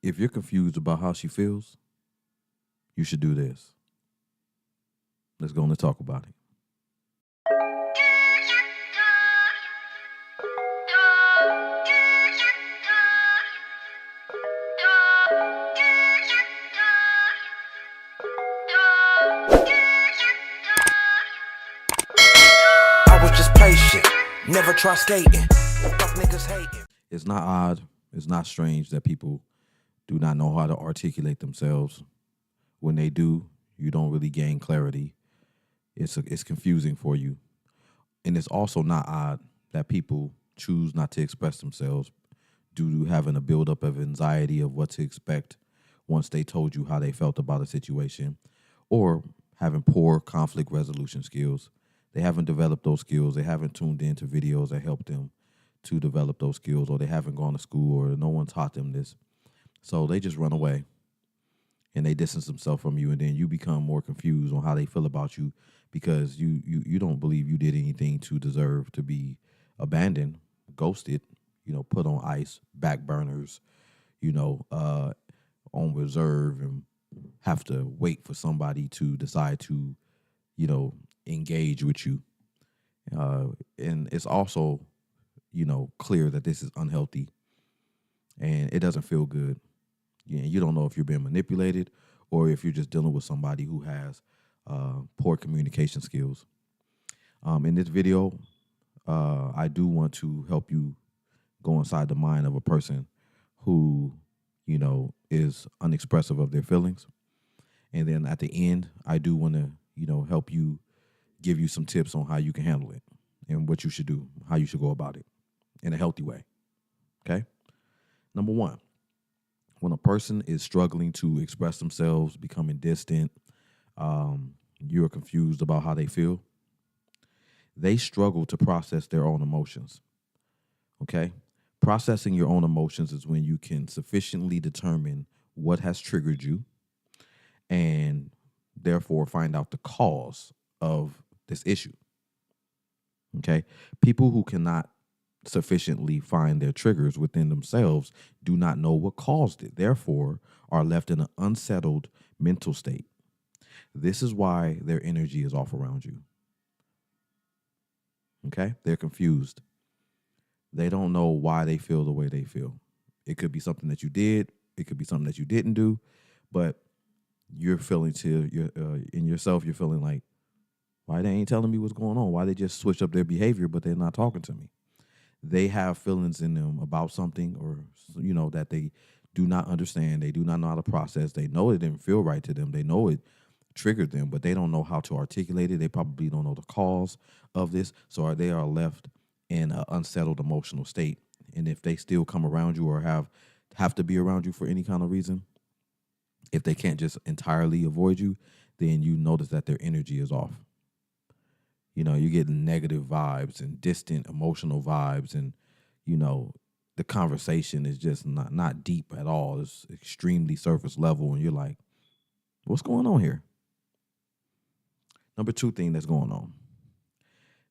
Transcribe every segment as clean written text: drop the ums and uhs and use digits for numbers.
If you're confused about how she feels, you should do this. Let's go on and talk about it. I was just patient, never try skating. Fuck niggas hating. It's not odd, it's not strange that people do not know how to articulate themselves. When they do, you don't really gain clarity. It's confusing for you. And it's also not odd that people choose not to express themselves due to having a buildup of anxiety of what to expect once they told you how they felt about a situation, or having poor conflict resolution skills. They haven't developed those skills. They haven't tuned into videos that help them to develop those skills, or they haven't gone to school, or no one taught them this. So they just run away and they distance themselves from you, and then you become more confused on how they feel about you because you don't believe you did anything to deserve to be abandoned, ghosted, put on ice, back burners, on reserve, and have to wait for somebody to decide to, engage with you. And it's also, clear that this is unhealthy and it doesn't feel good. You don't know if you're being manipulated or if you're just dealing with somebody who has poor communication skills. In this video, I do want to help you go inside the mind of a person who, is unexpressive of their feelings. And then at the end, I do want to, help you, give you some tips on how you can handle it and what you should do, how you should go about it in a healthy way. Okay? Number one, when a person is struggling to express themselves, becoming distant, you're confused about how they feel, they struggle to process their own emotions. Okay? Processing your own emotions is when you can sufficiently determine what has triggered you and therefore find out the cause of this issue. Okay? People who cannot sufficiently find their triggers within themselves do not know what caused it, therefore are left in an unsettled mental state. This is why their energy is off around you. Okay? They're confused. They don't know why they feel the way they feel. It could be something that you did. It could be something that you didn't do. But you're feeling in yourself, you're feeling like, why they ain't telling me what's going on? Why they just switch up their behavior, but they're not talking to me? They have feelings in them about something or, that they do not understand. They do not know how to process. They know it didn't feel right to them. They know it triggered them, but they don't know how to articulate it. They probably don't know the cause of this. So they are left in an unsettled emotional state. And if they still come around you or have to be around you for any kind of reason, if they can't just entirely avoid you, then you notice that their energy is off. You get negative vibes and distant emotional vibes, and, the conversation is just not deep at all. It's extremely surface level, and you're like, what's going on here? Number two thing that's going on.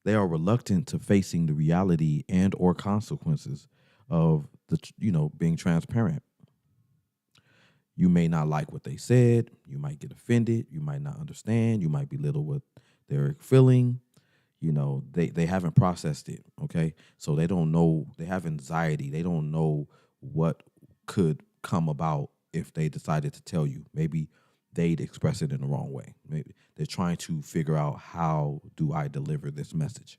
They are reluctant to facing the reality and or consequences of being transparent. You may not like what they said. You might get offended. You might not understand. You might belittle what they're feeling. They haven't processed it, okay? So they don't know. They have anxiety. They don't know what could come about if they decided to tell you. Maybe they'd express it in the wrong way. Maybe they're trying to figure out, how do I deliver this message?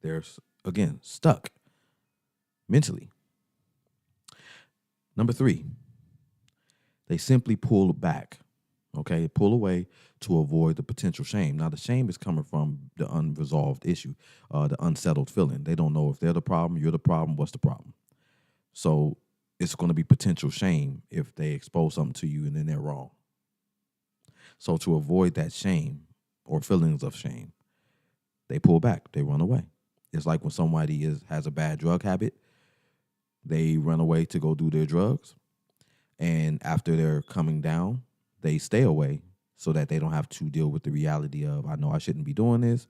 They're, again, stuck mentally. Number three, they simply pull back, okay? Pull away to avoid the potential shame. Now, the shame is coming from the unresolved issue, the unsettled feeling. They don't know if they're the problem, you're the problem, what's the problem? So it's going to be potential shame if they expose something to you and then they're wrong. So to avoid that shame or feelings of shame, they pull back, they run away. It's like when somebody has a bad drug habit, they run away to go do their drugs. And after they're coming down, they stay away so that they don't have to deal with the reality of, I know I shouldn't be doing this.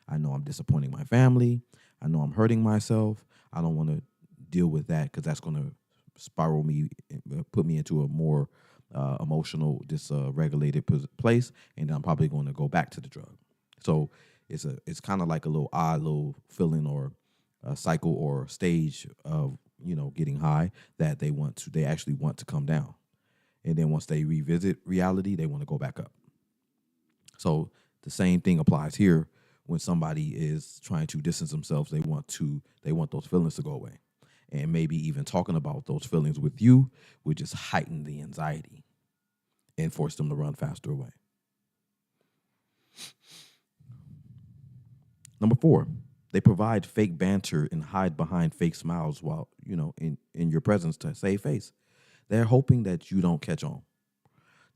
I know I'm disappointing my family. I know I'm hurting myself. I don't want to deal with that because that's going to spiral me, put me into a more emotional, dysregulated place, and I'm probably going to go back to the drug. So it's kind of like a little odd little feeling or a cycle or stage of getting high that they actually want to come down, and then once they revisit reality, they want to go back up. So the same thing applies here. When somebody is trying to distance themselves, they want those feelings to go away, and maybe even talking about those feelings with you would just heighten the anxiety and force them to run faster away. Number 4, they provide fake banter and hide behind fake smiles while in your presence to save face. They're hoping that you don't catch on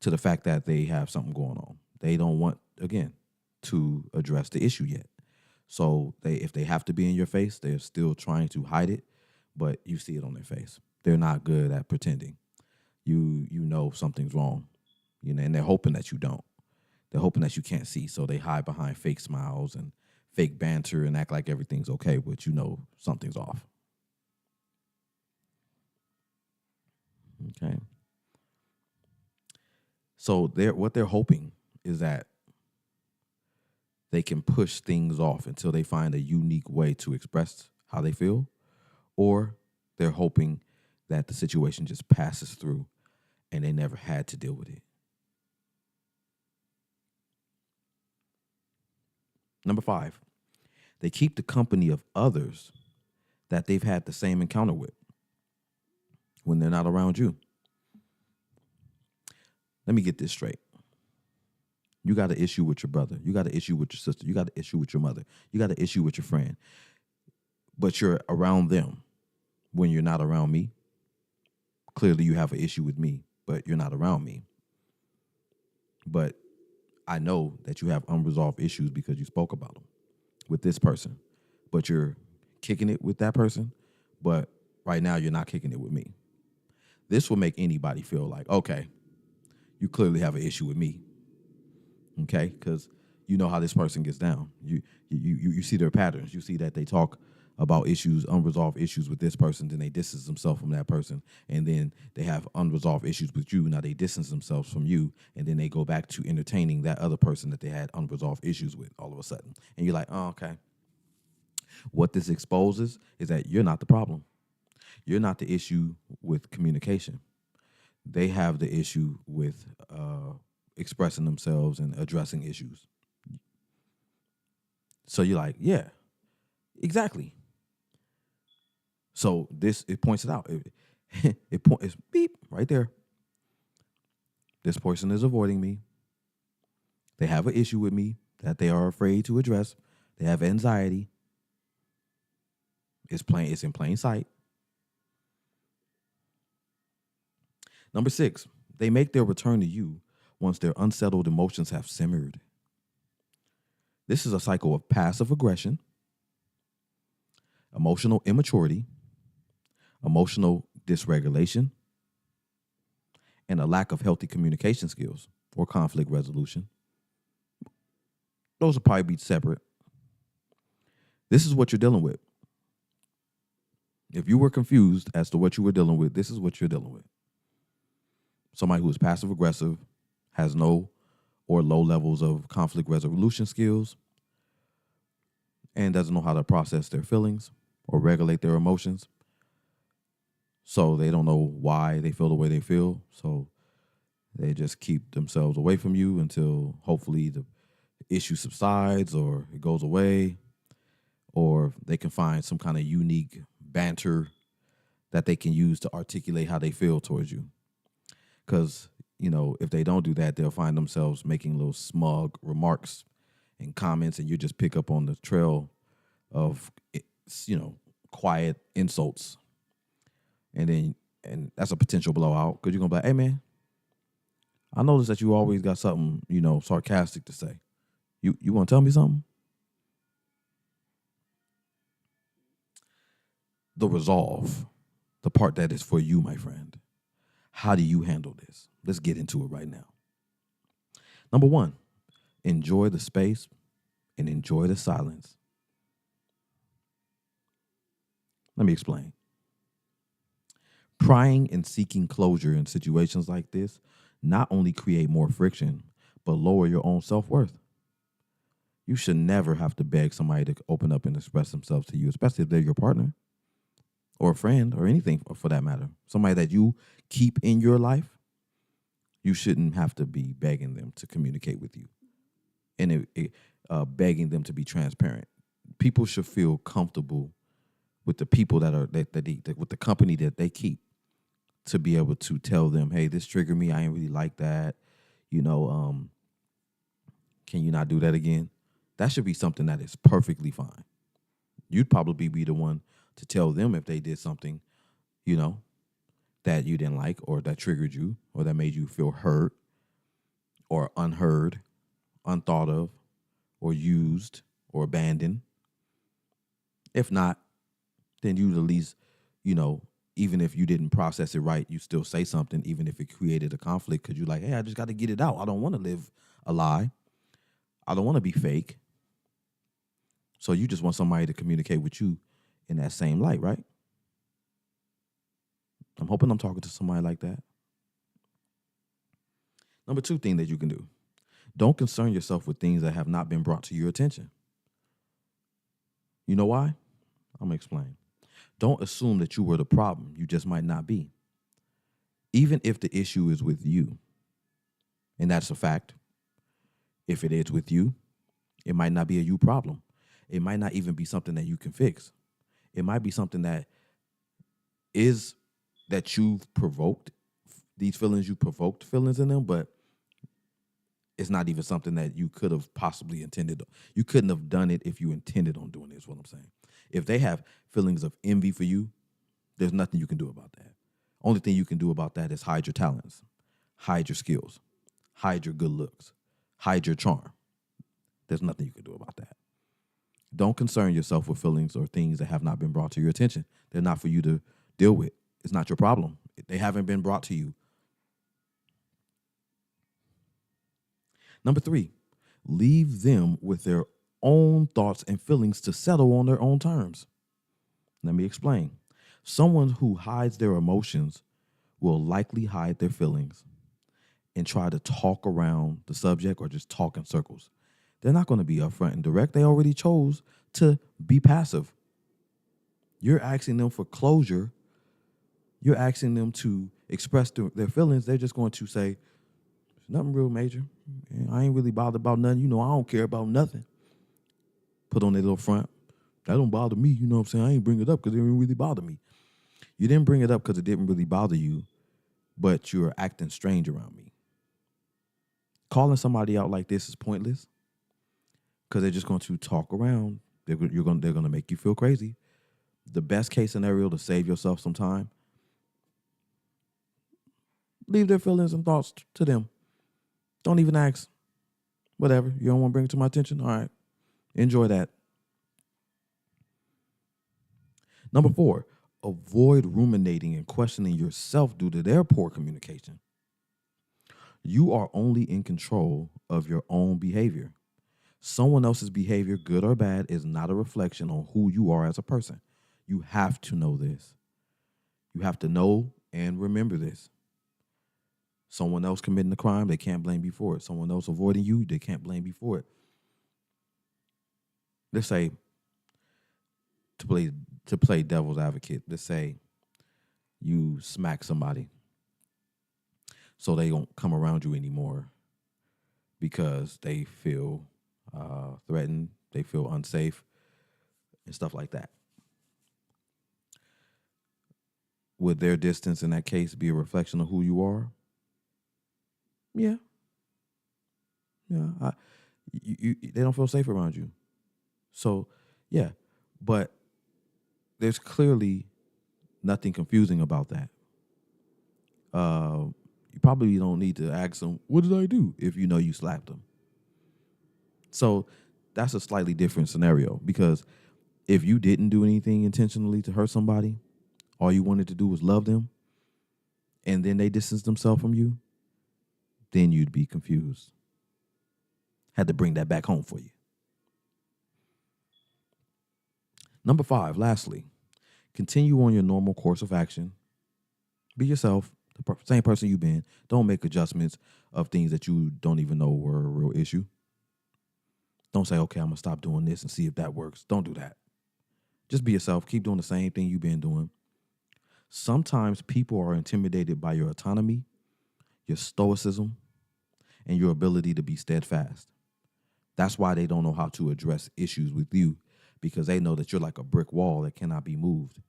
to the fact that they have something going on. They don't want, again, to address the issue yet. So if they have to be in your face, they're still trying to hide it, but you see it on their face. They're not good at pretending. You know something's wrong, and they're hoping that you don't. They're hoping that you can't see, so they hide behind fake smiles and fake banter and act like everything's okay, but something's off. Okay. So what they're hoping is that they can push things off until they find a unique way to express how they feel, or they're hoping that the situation just passes through and they never had to deal with it. Number 5, they keep the company of others that they've had the same encounter with when they're not around you. Let me get this straight. You got an issue with your brother. You got an issue with your sister. You got an issue with your mother. You got an issue with your friend. But you're around them when you're not around me. Clearly, you have an issue with me, but you're not around me. But I know that you have unresolved issues because you spoke about them with this person. But you're kicking it with that person. But right now, you're not kicking it with me. This will make anybody feel like, okay, you clearly have an issue with me. Okay, because you know how this person gets down. You see their patterns. You see that they talk about issues, unresolved issues with this person, then they distance themselves from that person, and then they have unresolved issues with you. Now they distance themselves from you, and then they go back to entertaining that other person that they had unresolved issues with all of a sudden. And you're like, oh, okay. What this exposes is that you're not the problem. You're not the issue with communication. They have the issue with expressing themselves and addressing issues. So you're like, yeah, exactly. So it points it out. It's beep right there. This person is avoiding me. They have an issue with me that they are afraid to address. They have anxiety. It's in plain sight. Number 6, they make their return to you once their unsettled emotions have simmered. This is a cycle of passive aggression, emotional immaturity, emotional dysregulation, and a lack of healthy communication skills or conflict resolution. Those will probably be separate. This is what you're dealing with. If you were confused as to what you were dealing with, this is what you're dealing with. Somebody who is passive aggressive, has no or low levels of conflict resolution skills, and doesn't know how to process their feelings or regulate their emotions. So they don't know why they feel the way they feel. So they just keep themselves away from you until hopefully the issue subsides or it goes away, or they can find some kind of unique banter that they can use to articulate how they feel towards you. Because, if they don't do that, they'll find themselves making little smug remarks and comments, and you just pick up on the trail of, quiet insults. And that's a potential blowout, because you're going to be like, hey, man, I noticed that you always got something, sarcastic to say. You want to tell me something? The resolve, the part that is for you, my friend. How do you handle this? Let's get into it right now. Number 1, enjoy the space and enjoy the silence. Let me explain. Crying and seeking closure in situations like this not only create more friction, but lower your own self-worth. You should never have to beg somebody to open up and express themselves to you, especially if they're your partner or a friend or anything for that matter. Somebody that you keep in your life, you shouldn't have to be begging them to communicate with you and begging them to be transparent. People should feel comfortable with the people with the company that they keep, to be able to tell them, hey, this triggered me. I ain't really like that. You know, can you not do that again? That should be something that is perfectly fine. You'd probably be the one to tell them if they did something, you know, that you didn't like or that triggered you or that made you feel hurt or unheard, unthought of, or used or abandoned. If not, then you'd at least, you know, even if you didn't process it right, you still say something, even if it created a conflict, because you're like, hey, I just got to get it out. I don't want to live a lie. I don't want to be fake. So you just want somebody to communicate with you in that same light, right? I'm hoping I'm talking to somebody like that. Number 2 thing that you can do: don't concern yourself with things that have not been brought to your attention. You know why? I'm going to explain. Don't assume that you were the problem. You just might not be. Even if the issue is with you, and that's a fact, if it is with you, it might not be a you problem. It might not even be something that you can fix. It might be something that you've provoked, these feelings, you provoked feelings in them, but it's not even something that you could have possibly intended. You couldn't have done it if you intended on doing it, is what I'm saying. If they have feelings of envy for you, there's nothing you can do about that. Only thing you can do about that is hide your talents, hide your skills, hide your good looks, hide your charm. There's nothing you can do about that. Don't concern yourself with feelings or things that have not been brought to your attention. They're not for you to deal with. It's not your problem. They haven't been brought to you. Number 3, leave them with their own thoughts and feelings to settle on their own terms. Let me explain. Someone who hides their emotions will likely hide their feelings and try to talk around the subject or just talk in circles. They're not going to be upfront and direct. They already chose to be passive. You're asking them for closure. You're asking them to express their feelings. They're just going to say, it's nothing real major. I ain't really bothered about nothing. You know, I don't care about nothing. Put on their little front. That don't bother me. You know what I'm saying? I ain't bring it up because it didn't really bother me. You didn't bring it up because it didn't really bother you, but you're acting strange around me. Calling somebody out like this is pointless because they're just going to talk around. They're going to make you feel crazy. The best case scenario to save yourself some time: leave their feelings and thoughts to them. Don't even ask. Whatever. You don't want to bring it to my attention? All right. Enjoy that. Number 4, avoid ruminating and questioning yourself due to their poor communication. You are only in control of your own behavior. Someone else's behavior, good or bad, is not a reflection on who you are as a person. You have to know this. You have to know and remember this. Someone else committing a crime, they can't blame you for it. Someone else avoiding you, they can't blame you for it. Let's say, to play devil's advocate, let's say you smack somebody so they don't come around you anymore because they feel threatened, they feel unsafe, and stuff like that. Would their distance in that case be a reflection of who you are? Yeah. Yeah. They don't feel safe around you. So, yeah. But there's clearly nothing confusing about that. You probably don't need to ask them, what did I do, if you know you slapped them. So that's a slightly different scenario, because if you didn't do anything intentionally to hurt somebody, all you wanted to do was love them, and then they distance themselves from you, then you'd be confused. Had to bring that back home for you. Number 5, lastly, continue on your normal course of action. Be yourself, the same person you've been. Don't make adjustments of things that you don't even know were a real issue. Don't say, okay, I'm going to stop doing this and see if that works. Don't do that. Just be yourself. Keep doing the same thing you've been doing. Sometimes people are intimidated by your autonomy, your stoicism, and your ability to be steadfast. That's why they don't know how to address issues with you, because they know that you're like a brick wall that cannot be moved.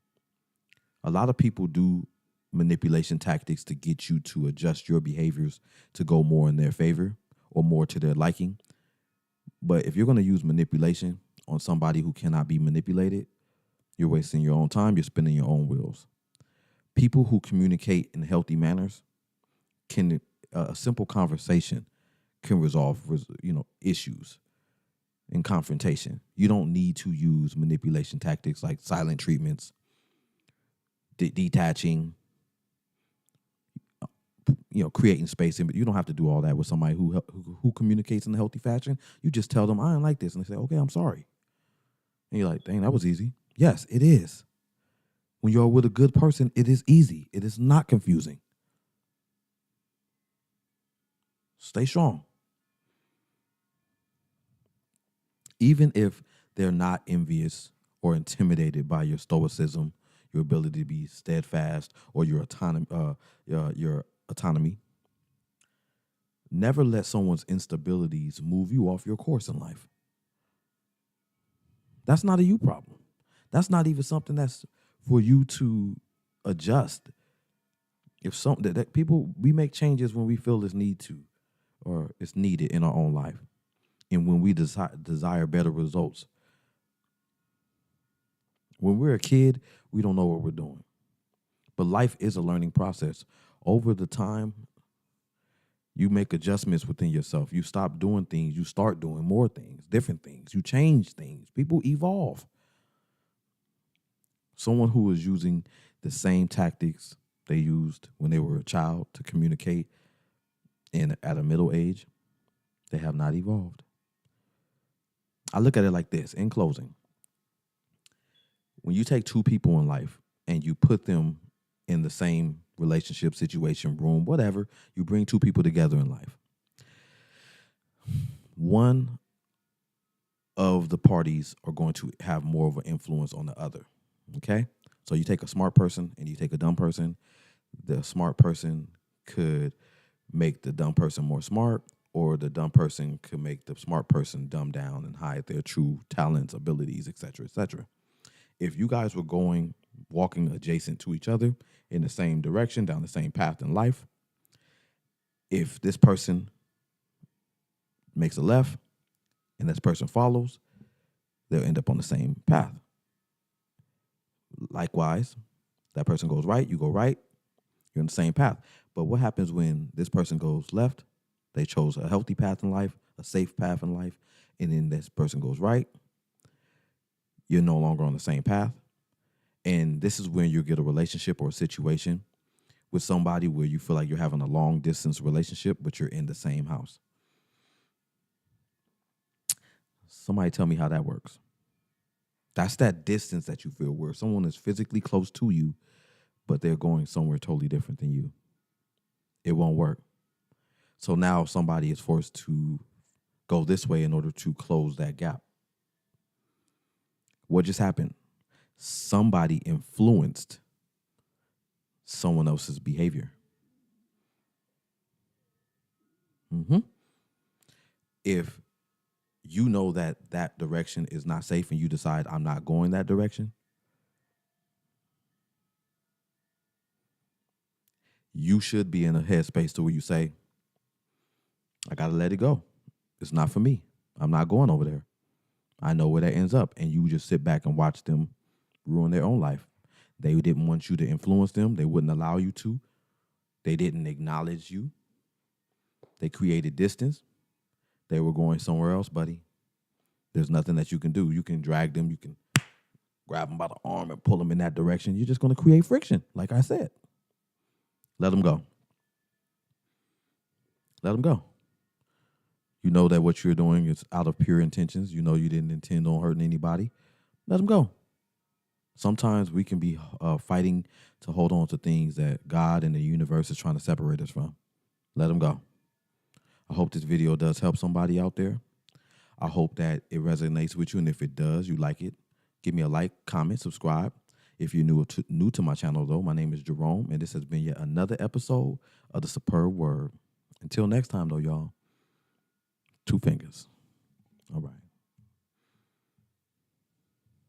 A lot of people do manipulation tactics to get you to adjust your behaviors to go more in their favor or more to their liking. But if you're going to use manipulation on somebody who cannot be manipulated, you're wasting your own time. You're spinning your own wheels. People who communicate in healthy manners can a simple conversation can resolve issues in confrontation. You don't need to use manipulation tactics like silent treatments, detaching, creating space. But you don't have to do all that with somebody who communicates in a healthy fashion. You just tell them, I don't like this. And they say, okay, I'm sorry. And you're like, dang, that was easy. Yes, it is. When you're with a good person, it is easy. It is not confusing. Stay strong. Even if they're not envious or intimidated by your stoicism, your ability to be steadfast, or your autonomy, never let someone's instabilities move you off your course in life. That's not a you problem. That's not even something that's for you to adjust. If something that people, we make changes when we feel it's need to, or it's needed in our own life, and when we desire better results. When we're a kid, we don't know what we're doing. But life is a learning process. Over the time, you make adjustments within yourself. You stop doing things. You start doing more things, different things. You change things. People evolve. Someone who is using the same tactics they used when they were a child to communicate at a middle age, they have not evolved. I look at it like this, in closing. When you take two people in life and you put them in the same relationship, situation, room, whatever, you bring two people together in life. One of the parties are going to have more of an influence on the other, okay? So you take a smart person and you take a dumb person. The smart person could make the dumb person more smart, or the dumb person could make the smart person dumb down and hide their true talents, abilities, etc., etc. If you guys were walking adjacent to each other in the same direction, down the same path in life, if this person makes a left and this person follows, they'll end up on the same path. Likewise, that person goes right, you go right, you're on the same path. But what happens when this person goes left? They chose a healthy path in life, a safe path in life, and then this person goes right. You're no longer on the same path. And this is when you get a relationship or a situation with somebody where you feel like you're having a long distance relationship, but you're in the same house. Somebody tell me how that works. That's that distance that you feel where someone is physically close to you, but they're going somewhere totally different than you. It won't work. So now somebody is forced to go this way in order to close that gap. What just happened? Somebody influenced someone else's behavior. If you know that direction is not safe and you decide I'm not going that direction, you should be in a headspace to where you say, I got to let it go. It's not for me. I'm not going over there. I know where that ends up. And you just sit back and watch them ruin their own life. They didn't want you to influence them. They wouldn't allow you to. They didn't acknowledge you. They created distance. They were going somewhere else, buddy. There's nothing that you can do. You can drag them. You can grab them by the arm and pull them in that direction. You're just going to create friction, like I said. Let them go. Let them go. You know that what you're doing is out of pure intentions. You know you didn't intend on hurting anybody. Let them go. Sometimes we can be fighting to hold on to things that God and the universe is trying to separate us from. Let them go. I hope this video does help somebody out there. I hope that it resonates with you, and if it does, you like it, give me a like, comment, subscribe. If you're new to my channel, though, my name is Jerome, and this has been yet another episode of The Superb Word. Until next time, though, y'all, 2 fingers. All right.